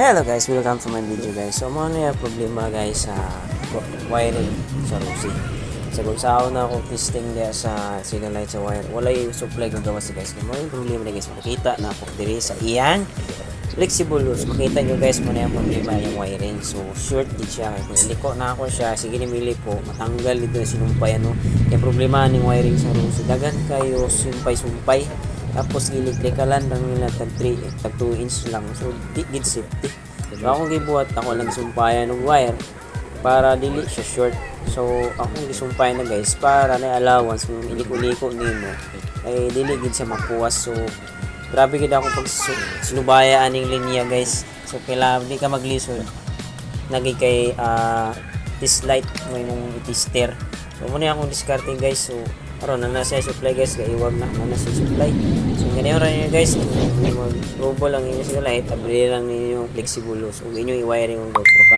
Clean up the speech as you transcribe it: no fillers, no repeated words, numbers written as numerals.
Hello guys, welcome to my video guys. So mo na yung problema guys sa wiring sa Rusi. So kung saan na ako testing dia sa signal light sa wire, wala yung supply kung gawa si guys. Mo yung problema na guys, makita na ako diri sa iyang flexible loose. Makita nyo guys mo na yung problema yung wiring. So short din siya. Kung iliko na ako siya, sige nimili ko, matanggal dito sinumpay ano. Yung problema ng wiring sa Rusi, dagan kayo sumpay-sumpay. Tapos electrikalan lang nila tag 2 inch lang. So di gid safety. So akong gibuhat ako lang sumpayan ng wire para dili siya short. So akong gisumpayan na guys para na allowance kung iliko-liko nimo ay dili gid siya mapuwas. So grabe gid ako pag sinubaya aning linya guys. So kailangan di ka maglisod nagi kay test light mo yung tester. So muna akong discarding guys. So aron na siya supply guys, kay iwag na siya supply. So ganyan rin yun guys, mag-robo lang yun sila light, abli lang ninyo flexible loose. Huwag inyo i-wiring yung GoPro.